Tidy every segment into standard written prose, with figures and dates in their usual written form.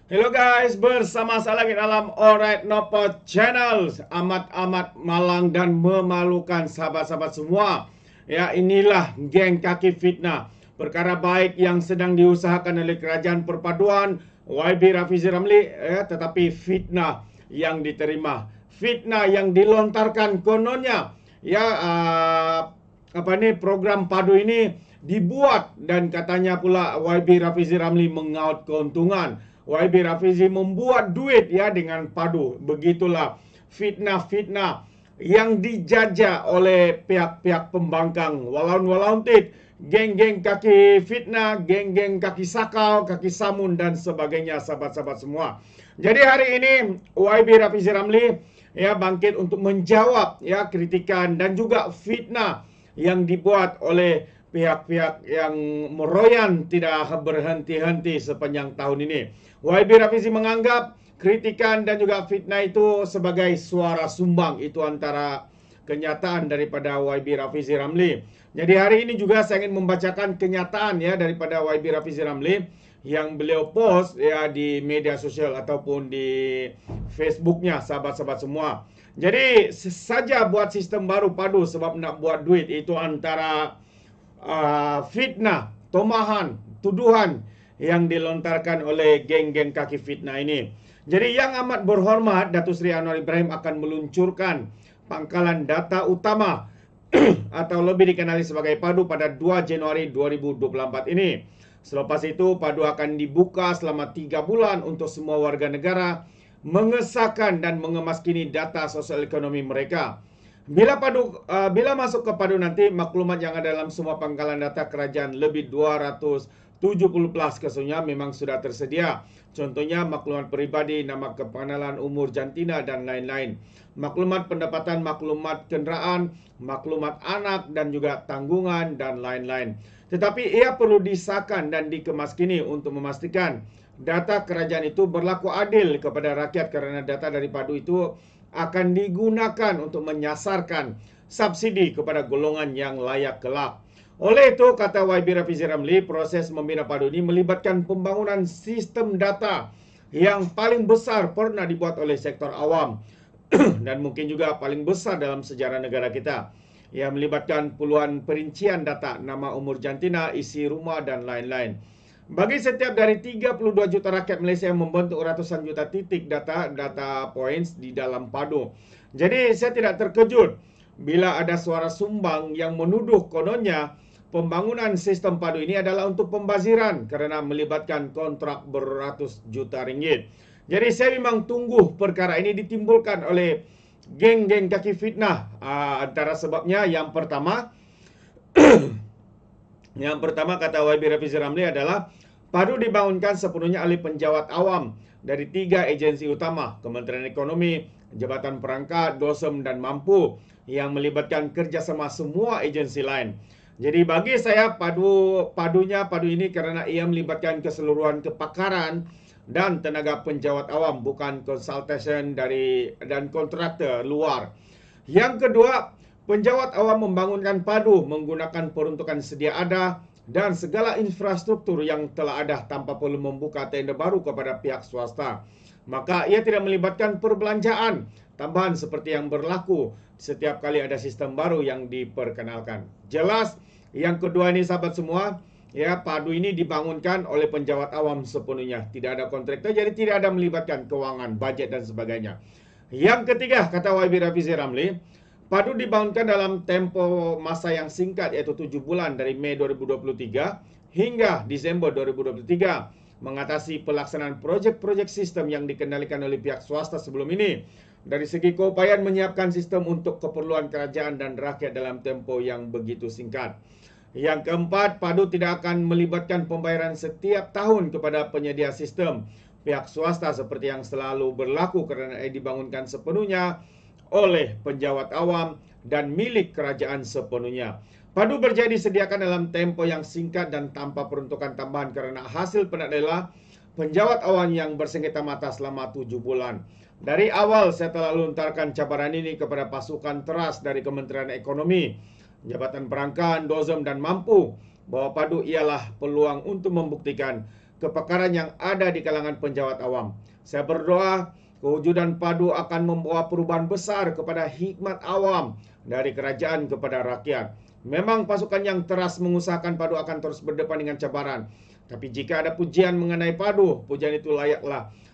Hello guys, bersama saya lagi dalam Alright Nopo Channel. Amat-amat malang dan memalukan sahabat-sahabat semua. Ya, inilah geng kaki fitnah. Perkara baik yang sedang diusahakan oleh Kerajaan Perpaduan YB Rafizi Ramli, tetapi fitnah yang diterima. Fitnah yang dilontarkan kononnya. Ya, program padu ini dibuat dan katanya pula YB Rafizi Ramli mengaut keuntungan. YB Rafizi membuat duit ya dengan padu. Begitulah fitnah-fitnah yang dijajah oleh pihak-pihak pembangkang. Walaun-walauntit, geng-geng kaki fitnah, geng-geng kaki sakau, kaki samun dan sebagainya, sahabat-sahabat semua. Jadi hari ini YB Rafizi Ramli ya bangkit untuk menjawab ya kritikan dan juga fitnah yang dibuat oleh pihak-pihak yang meroyan tidak berhenti-henti sepanjang tahun ini. YB Rafizi menganggap kritikan dan juga fitnah itu sebagai suara sumbang. Itu antara kenyataan daripada YB Rafizi Ramli. Jadi hari ini juga saya ingin membacakan kenyataan ya daripada YB Rafizi Ramli yang beliau post ya di media sosial ataupun di Facebooknya, sahabat-sahabat semua. Jadi saja buat sistem baru padu sebab nak buat duit, itu antara fitnah, tomahan, tuduhan yang dilontarkan oleh geng-geng kaki fitnah ini. Jadi yang amat berhormat Datuk Seri Anwar Ibrahim akan meluncurkan pangkalan data utama atau lebih dikenali sebagai padu pada 2 Januari 2024 ini. Selepas itu padu akan dibuka selama 3 bulan untuk semua warga negara mengesahkan dan mengemaskini data sosial ekonomi mereka. Bila masuk ke padu nanti, maklumat yang ada dalam semua pangkalan data kerajaan lebih 270 plus kesunya memang sudah tersedia. Contohnya maklumat peribadi, nama kepengenalan, umur jantina dan lain-lain. Maklumat pendapatan, maklumat kenderaan, maklumat anak dan juga tanggungan dan lain-lain. Tetapi ia perlu disahkan dan dikemaskini untuk memastikan data kerajaan itu berlaku adil kepada rakyat kerana data dari padu itu akan digunakan untuk menyasarkan subsidi kepada golongan yang layak kelak. Oleh itu, kata YB Rafizi Ramli, proses membina padu ini melibatkan pembangunan sistem data yang paling besar pernah dibuat oleh sektor awam dan mungkin juga paling besar dalam sejarah negara kita. Ia melibatkan puluhan perincian data, nama, umur jantina, isi rumah dan lain-lain. Bagi setiap dari 32 juta rakyat Malaysia yang membentuk ratusan juta titik data points di dalam padu. Jadi saya tidak terkejut bila ada suara sumbang yang menuduh kononnya pembangunan sistem padu ini adalah untuk pembaziran kerana melibatkan kontrak beratus juta ringgit. Jadi saya memang tunggu perkara ini ditimbulkan oleh geng-geng kaki fitnah. Antara sebabnya yang pertama kata YB Rafizi Ramli adalah padu dibangunkan sepenuhnya oleh penjawat awam dari 3 agensi utama, Kementerian Ekonomi, Jabatan Perangkat, DOSEM dan Mampu, yang melibatkan kerjasama semua agensi lain. Jadi bagi saya padu ini kerana ia melibatkan keseluruhan kepakaran dan tenaga penjawat awam, bukan consultation dan kontraktor luar. Yang kedua, penjawat awam membangunkan padu menggunakan peruntukan sedia ada dan segala infrastruktur yang telah ada tanpa perlu membuka tender baru kepada pihak swasta. Maka ia tidak melibatkan perbelanjaan tambahan seperti yang berlaku setiap kali ada sistem baru yang diperkenalkan. Jelas, yang kedua ini sahabat semua, ya, padu ini dibangunkan oleh penjawat awam sepenuhnya. Tidak ada kontraktor, jadi tidak ada melibatkan kewangan, bajet dan sebagainya. Yang ketiga, kata YB Rafizi Ramli, padu dibangunkan dalam tempo masa yang singkat iaitu 7 bulan dari Mei 2023 hingga Disember 2023 mengatasi pelaksanaan projek-projek sistem yang dikendalikan oleh pihak swasta sebelum ini. Dari segi keupayaan menyiapkan sistem untuk keperluan kerajaan dan rakyat dalam tempo yang begitu singkat. Yang keempat, padu tidak akan melibatkan pembayaran setiap tahun kepada penyedia sistem pihak swasta seperti yang selalu berlaku kerana dibangunkan sepenuhnya oleh penjawat awam dan milik kerajaan sepenuhnya. Padu berjaya disediakan dalam tempo yang singkat dan tanpa peruntukan tambahan kerana hasil penat lelah penjawat awam yang bersengketa mata selama 7 bulan. Dari awal saya telah lontarkan cabaran ini kepada pasukan teras dari Kementerian Ekonomi, Jabatan Perangkat, DOSEM dan Mampu bahawa padu ialah peluang untuk membuktikan kepakaran yang ada di kalangan penjawat awam. Saya berdoa kewujudan PADU akan membawa perubahan besar kepada hikmat awam dari kerajaan kepada rakyat. Memang pasukan yang teras mengusahakan PADU akan terus berdepan dengan cabaran. Tapi jika ada pujian mengenai PADU, pujian itu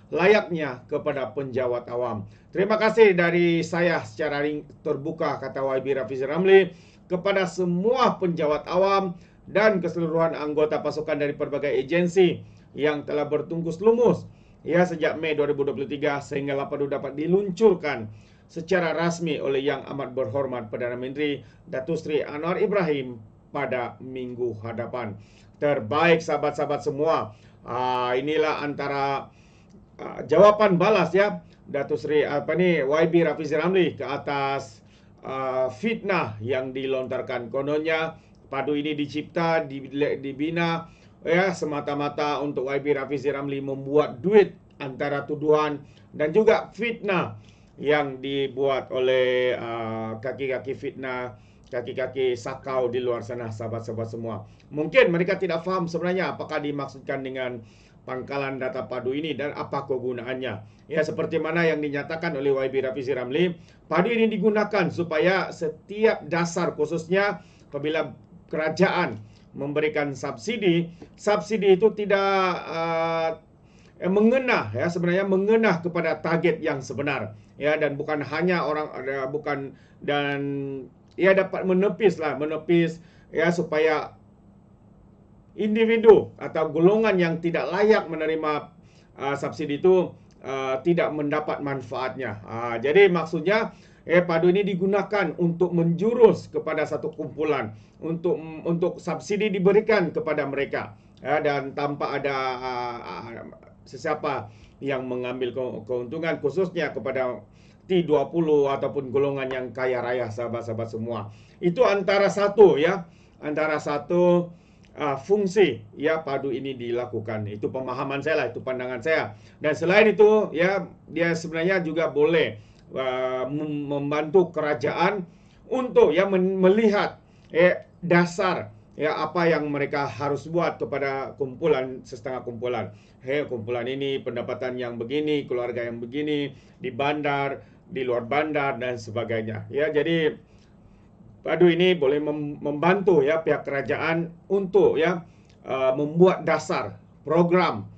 layaknya kepada penjawat awam. Terima kasih dari saya secara terbuka, kata YB Rafizi Ramli, kepada semua penjawat awam dan keseluruhan anggota pasukan dari berbagai agensi yang telah bertungkus lumus sejak Mei 2023 sehingga PADU dapat diluncurkan secara rasmi oleh Yang Amat Berhormat Perdana Menteri Datuk Seri Anwar Ibrahim pada minggu hadapan. Terbaik sahabat-sahabat semua. Inilah antara jawapan balas Datuk Seri YB Rafizi Ramli ke atas fitnah yang dilontarkan. Kononnya PADU ini dicipta, dibina semata-mata untuk YB Rafizi Ramli membuat duit antara tuduhan dan juga fitnah yang dibuat oleh kaki-kaki fitnah, kaki-kaki sakau di luar sana, sahabat-sahabat semua. Mungkin mereka tidak faham sebenarnya apakah dimaksudkan dengan pangkalan data PADU ini dan apa kegunaannya. Seperti mana yang dinyatakan oleh YB Rafizi Ramli, PADU ini digunakan supaya setiap dasar, khususnya apabila kerajaan memberikan subsidi itu tidak mengenah sebenarnya mengenah kepada target yang sebenar dan bukan hanya dapat menepis supaya individu atau golongan yang tidak layak menerima subsidi itu tidak mendapat manfaatnya. Jadi maksudnya PADU ini digunakan untuk menjurus kepada satu kumpulan untuk subsidi diberikan kepada mereka dan tanpa ada sesiapa yang mengambil keuntungan, khususnya kepada T20 ataupun golongan yang kaya raya, sahabat-sahabat semua. Itu antara satu fungsi PADU ini dilakukan. Itu pemahaman saya itu pandangan saya. Dan selain itu dia sebenarnya juga boleh membantu kerajaan untuk melihat dasar apa yang mereka harus buat kepada setengah kumpulan. Kumpulan ini pendapatan yang begini, keluarga yang begini, di bandar, di luar bandar dan sebagainya. Jadi PADU ini boleh membantu pihak kerajaan untuk membuat dasar program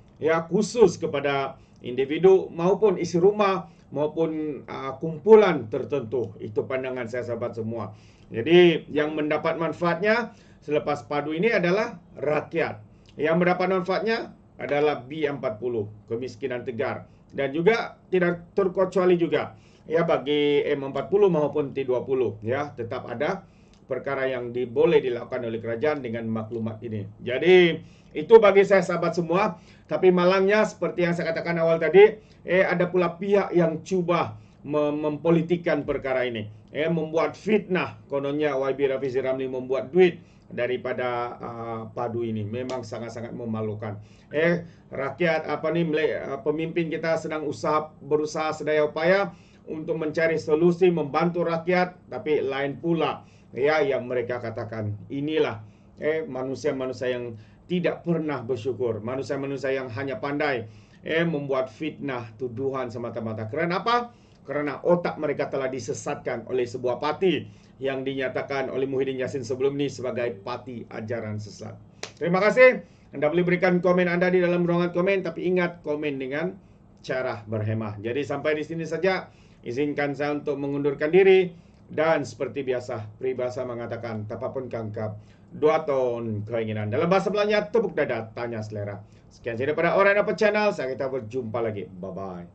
khusus kepada individu maupun isi rumah maupun kumpulan tertentu. Itu pandangan saya, sahabat semua. Jadi yang mendapat manfaatnya selepas PADU ini adalah rakyat. Yang mendapat manfaatnya adalah B40, kemiskinan tegar. Dan juga tidak terkecuali juga bagi M40 maupun T20 tetap ada perkara yang boleh dilakukan oleh kerajaan dengan maklumat ini. Jadi itu bagi saya, sahabat semua. Tapi malangnya seperti yang saya katakan awal tadi, ada pula pihak yang cuba mempolitikkan perkara ini, membuat fitnah. Kononnya YB Rafizi Ramli membuat duit daripada PADU ini. Memang sangat-sangat memalukan. Rakyat pemimpin kita sedang berusaha sedaya upaya untuk mencari solusi, membantu rakyat, tapi lain pula yang mereka katakan. Inilah manusia-manusia yang tidak pernah bersyukur, manusia-manusia yang hanya pandai membuat fitnah, tuduhan semata-mata. Kerana apa? Kerana otak mereka telah disesatkan oleh sebuah parti yang dinyatakan oleh Muhyiddin Yassin sebelum ini sebagai parti ajaran sesat. Terima kasih. Anda boleh berikan komen Anda di dalam ruangan komen, tapi ingat komen dengan cara berhemah. Jadi sampai di sini saja. Izinkan saya untuk mengundurkan diri. Dan seperti biasa, peribahasa mengatakan, tapapun kangkap, 2 tahun keinginan. Dalam bahasa Melayu, tepuk dada, tanya selera. Sekian saja daripada Orang Apa Channel. Saya kita berjumpa lagi. Bye-bye.